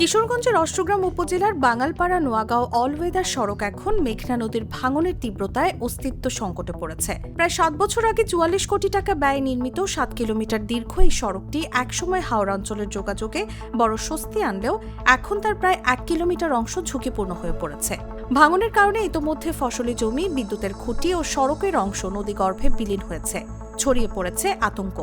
কিশোরগঞ্জের অষ্টগ্রাম উপজেলার বাঙালপাড়া নোয়াগাঁও অলওয়েদার সড়ক এখন মেঘনা নদীর ভাঙনের তীব্রতায় অস্তিত্ব সংকটে পড়েছে। প্রায় ৭ বছর আগে ৪৪ কোটি টাকা ব্যয়ে নির্মিত ৭ কিলোমিটার দীর্ঘ এই সড়কটি একসময় হাওড়া অঞ্চলের যোগাযোগে বড় স্বস্তি আনলেও এখন তার প্রায় ১ কিলোমিটার অংশ ঝুঁকিপূর্ণ হয়ে পড়েছে। ভাঙনের কারণে ইতোমধ্যে ফসলি জমি, বিদ্যুতের খুঁটি ও সড়কের অংশ নদীগর্ভে বিলীন হয়েছে। ছড়িয়ে পড়েছে আতঙ্ক।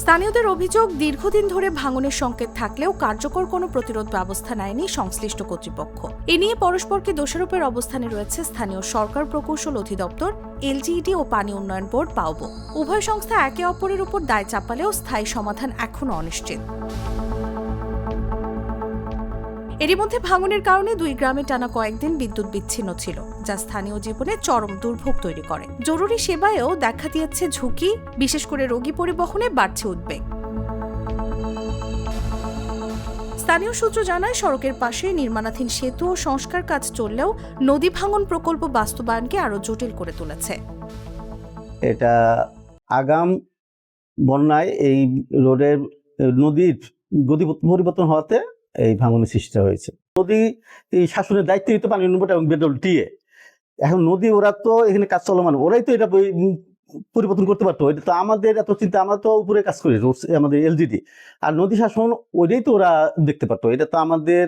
স্থানীয়দের অভিযোগ, দীর্ঘদিন ধরে ভাঙনের সংকেত থাকলেও কার্যকর কোনো প্রতিরোধ ব্যবস্থা নেয়নি সংশ্লিষ্ট কর্তৃপক্ষ। এ নিয়ে পরস্পরকে দোষারোপের অবস্থানে রয়েছে স্থানীয় সরকার প্রকৌশল অধিদপ্তর, এলজিইডি ও পানি উন্নয়ন বোর্ড পাওবো। উভয় সংস্থা একে অপরের উপর দায় চাপালেও স্থায়ী সমাধান এখনও অনিশ্চিত। এরই মধ্যে ভাঙনের কারণে দুই গ্রামে টানা কয়েকদিন বিদ্যুৎ বিচ্ছিন্ন ছিল, যা স্থানীয় জীবনে চরম দুর্ভোগ তৈরি করে। জরুরি সেবায়ও দেখা দিয়েছে ঝুঁকি, বিশেষ করে রোগী পরিবহনে বাড়ছে উদ্বেগ। স্থানীয় সূত্র জানায়, সড়কের পাশে নির্মাণাধীন সেতু ও সংস্কার কাজ চললেও নদী ভাঙন প্রকল্প বাস্তবায়নকে আরও জটিল করে তুলেছে। এটা আগাম বন্যায় এই রোডের নদীর গতি পরিবর্তন হওয়াতে এই ভাঙনের সৃষ্টি হয়েছে। নদী এই শাসনের দায়িত্ব দিতে পানি উন্নয়ন এবং বেদলটিয়ে এখন নদী, ওরা তো এখানে কাজ চলমান, ওরাই তো এটা পরিবর্তন করতে পারতো। এটা তো আমাদের এত চিন্তা, আমরা তো উপরে কাজ করি, আমাদের এলজিডি আর নদী শাসন ওইটাই তো ওরা দেখতে পারতো। এটা তো আমাদের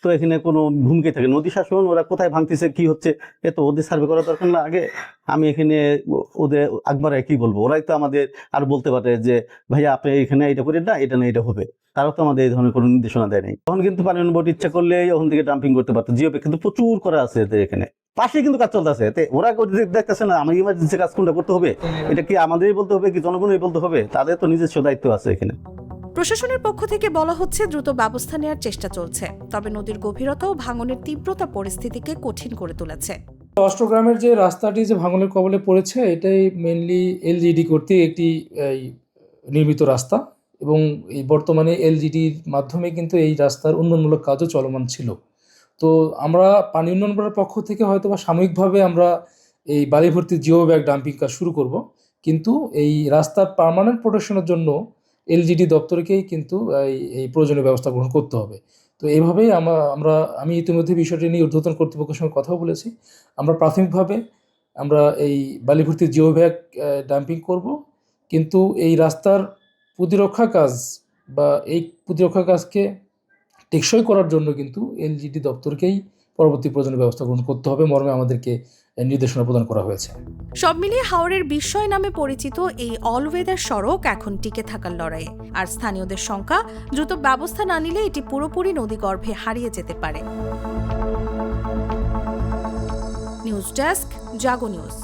তো এখানে কোনো ভূমিকাই থাকে। নদী শাসন ওরা কোথায় ভাঙতেছে, কি হচ্ছে, এ তো ওদের সার্ভে করা দরকার না আগে? আমি এখানে ওদের একবার কি বলবো, ওরাই তো আমাদের আর বলতে পারে যে ভাইয়া আপনি এখানে এটা করেন না, এটা না এটা হবে। তারাও তো আমাদের এই ধরনের কোনো নির্দেশনা দেয় নাই। তখন কিন্তু পানি উন্নয়ন বোর্ড ইচ্ছা করলে ওখান থেকে ডাম্পিং করতে পারতো। জিওপে কিন্তু প্রচুর করা আছে এদের এখানে, পাশে কিন্তু কাজ চলতেছে। ওরা দেখতেছে না আমি ইমার্জেন্সি কাজ কোনটা করতে হবে, এটা কি আমাদেরই বলতে হবে, কি জনগণের বলতে হবে? তাদের তো নিজস্ব দায়িত্ব আছে এখানে। প্রশাসনের পক্ষ থেকে বলা হচ্ছে দ্রুত ব্যবস্থা নেওয়ার চেষ্টা চলছে, তবে নদীর গভীরতা ও ভাঙনের তীব্রতা পরিস্থিতিকে কঠিন করে তুলেছে। অষ্টগ্রামের যে রাস্তাটি যে ভাঙনের কবলে পড়েছে, এটাই মেইনলি এলজিডি কর্তৃক একটি নির্মিত রাস্তা এবং এই বর্তমানে এলজিডির মাধ্যমে কিন্তু এই রাস্তার উন্নয়নমূলক কাজও চলমান ছিল। তো আমরা পানি উন্নয়ন বোর্ডের পক্ষ থেকে হয়তো বা সাময়িকভাবে আমরা এই বালি ভর্তি জিও ব্যাগ ডাম্পিং কাজ শুরু করব, কিন্তু এই রাস্তার পার্মানেন্ট প্রোটেকশনের জন্য এলজিডি দপ্তরকেই কিন্তু এই প্রয়োজনীয় ব্যবস্থা গ্রহণ করতে হবে। তো এইভাবেই আমি ইতিমধ্যে বিষয়টি নিয়ে ঊর্ধ্বতন কর্তৃপক্ষের সঙ্গে কথাও বলেছি। আমরা প্রাথমিকভাবে এই বালি ভর্তি জিও ব্যাগ ডাম্পিং করব, কিন্তু এই রাস্তার প্রতিরক্ষা কাজ বা এই প্রতিরক্ষা কাজকে টেকসই করার জন্য কিন্তু এলজিডি দপ্তরকেই পরবর্তী প্রয়োজনীয় ব্যবস্থা গ্রহণ করতে হবে মর্মে আমাদেরকে নির্দেশনা প্রদান করা হয়েছে। সব মিলিয়ে হাওরের বিস্ময় নামে পরিচিত এই অলওয়েদার সড়ক এখন টিকে থাকার লড়াইয়ে, আর স্থানীয়দের শঙ্কা, দ্রুত ব্যবস্থা না নিলে এটি পুরোপুরি নদীগর্ভে হারিয়ে যেতে পারে। নিউজ ডেস্ক, জাগো নিউজ।